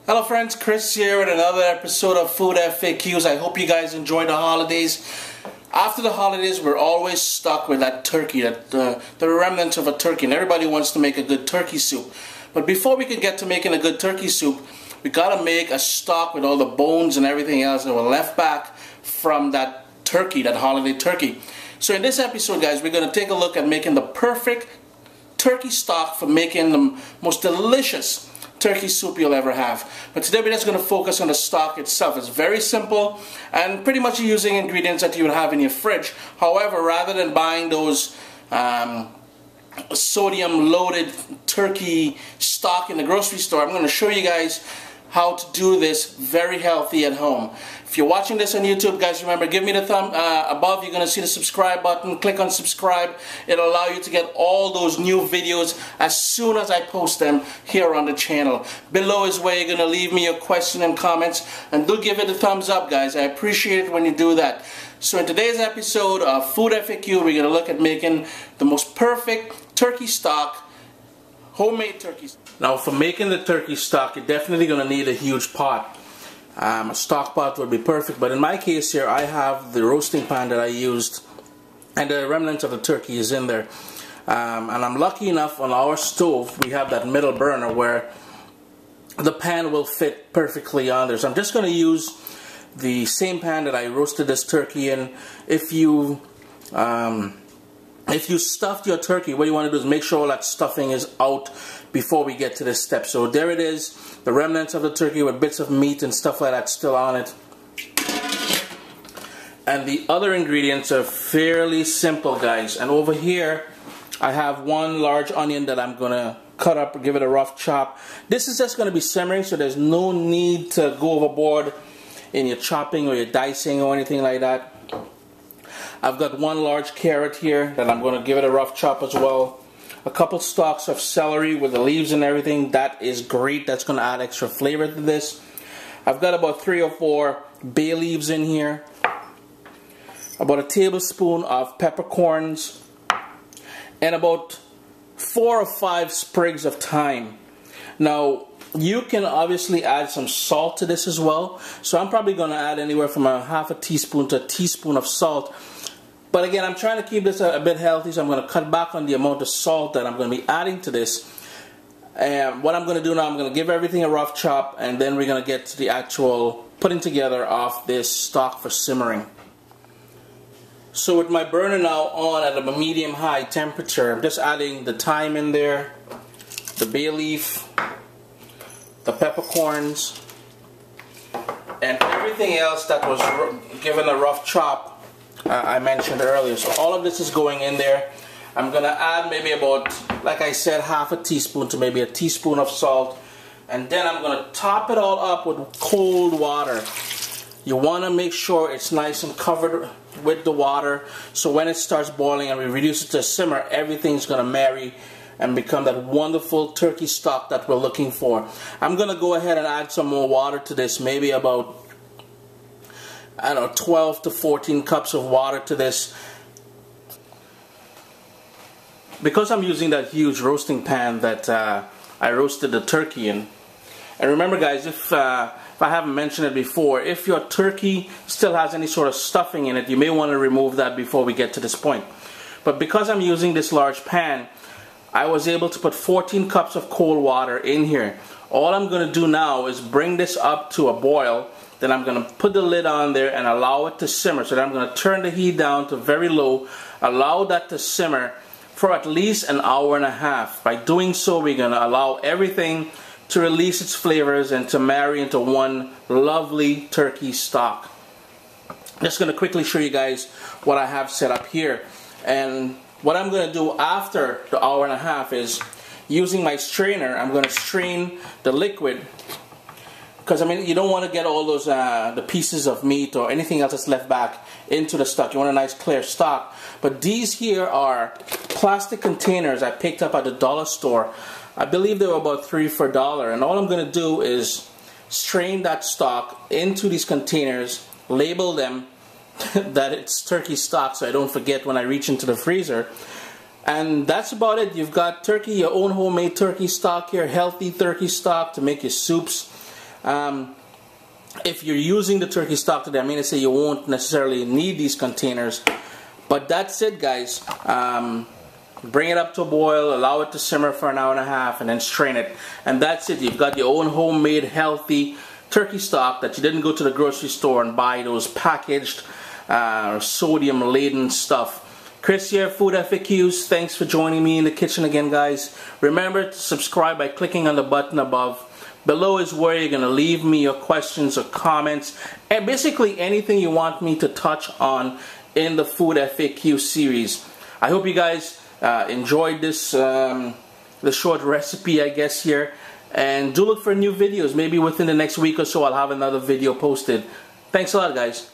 Hello friends, Chris here with another episode of Food FAQs. I hope you guys enjoyed the holidays. After the holidays, we're always stuck with that turkey, the remnants of a turkey, and everybody wants to make a good turkey soup. But before we can get to making a good turkey soup, we gotta make a stock with all the bones and everything else that were left back from that turkey, that holiday turkey. So in this episode, guys, we're gonna take a look at making the perfect turkey stock for making the most delicious turkey soup you'll ever have. But today we're just going to focus on the stock itself. It's very simple and pretty much using ingredients that you would have in your fridge. However, rather than buying those sodium loaded turkey stock in the grocery store, I'm going to show you guys how to do this very healthy at home. If you're watching this on YouTube, guys, remember, give me the thumb above. You're going to see the subscribe button. Click on subscribe. It'll allow you to get all those new videos as soon as I post them here on the channel. Below is where you're going to leave me your question and comments. And do give it a thumbs up, guys. I appreciate it when you do that. So in today's episode of Food FAQ, we're going to look at making the most perfect turkey stock, homemade turkey. Now for making the turkey stock, you're definitely going to need a huge pot. A stock pot would be perfect, but in my case here, I have the roasting pan that I used, and the remnants of the turkey is in there. And I'm lucky enough on our stove, we have that middle burner where the pan will fit perfectly on there. So I'm just going to use the same pan that I roasted this turkey in. If you stuffed your turkey, what you want to do is make sure all that stuffing is out before we get to this step. So there it is, the remnants of the turkey with bits of meat and stuff like that still on it. And the other ingredients are fairly simple, guys. And over here, I have one large onion that I'm going to cut up and give it a rough chop. This is just going to be simmering, so there's no need to go overboard in your chopping or your dicing or anything like that. I've got one large carrot here that I'm going to give it a rough chop as well. A couple stalks of celery with the leaves and everything. That is great. That's going to add extra flavor to this. I've got about 3 or 4 bay leaves in here. About a tablespoon of peppercorns. And about 4 or 5 sprigs of thyme. Now, you can obviously add some salt to this as well. So I'm probably going to add anywhere from a half a teaspoon to a teaspoon of salt. But again, I'm trying to keep this a bit healthy, so I'm going to cut back on the amount of salt that I'm going to be adding to this. And what I'm going to do now, I'm going to give everything a rough chop, and then we're going to get to the actual putting together of this stock for simmering. So with my burner now on at a medium-high temperature, I'm just adding the thyme in there, the bay leaf, the peppercorns, and everything else that was given a rough chop I mentioned earlier. So all of this is going in there. I'm going to add maybe about, like I said, half a teaspoon to maybe a teaspoon of salt. And then I'm going to top it all up with cold water. You want to make sure it's nice and covered with the water, so when it starts boiling and we reduce it to a simmer, everything's going to marry and become that wonderful turkey stock that we're looking for. I'm going to go ahead and add some more water to this, maybe about, I don't know, 12 to 14 cups of water to this. Because I'm using that huge roasting pan that I roasted the turkey in. And remember, guys, if I haven't mentioned it before, if your turkey still has any sort of stuffing in it, you may want to remove that before we get to this point. But because I'm using this large pan, I was able to put 14 cups of cold water in here. All I'm going to do now is bring this up to a boil. Then I'm going to put the lid on there and allow it to simmer. So then I'm going to turn the heat down to very low, allow that to simmer for at least an hour and a half. By doing so, we're going to allow everything to release its flavors and to marry into one lovely turkey stock. I'm just going to quickly show you guys what I have set up here. And what I'm going to do after the hour and a half is, using my strainer, I'm going to strain the liquid. Because, I mean, you don't want to get all those the pieces of meat or anything else that's left back into the stock. You want a nice clear stock. But these here are plastic containers I picked up at the dollar store. I believe they were about 3 for $1. And all I'm going to do is strain that stock into these containers, label them that it's turkey stock so I don't forget when I reach into the freezer. And that's about it. You've got turkey, your own homemade turkey stock here, healthy turkey stock to make your soups. If you're using the turkey stock today, I mean to say you won't necessarily need these containers. But that's it, guys. Bring it up to a boil, allow it to simmer for an hour and a half, and then strain it. And that's it. You've got your own homemade, healthy turkey stock that you didn't go to the grocery store and buy those packaged, sodium-laden stuff. Chris here, Food FAQs. Thanks for joining me in the kitchen again, guys. Remember to subscribe by clicking on the button above. Below is where you're going to leave me your questions or comments, and basically anything you want me to touch on in the Food FAQ series. I hope you guys enjoyed this the short recipe, I guess, here. And do look for new videos. Maybe within the next week or so I'll have another video posted. Thanks a lot, guys.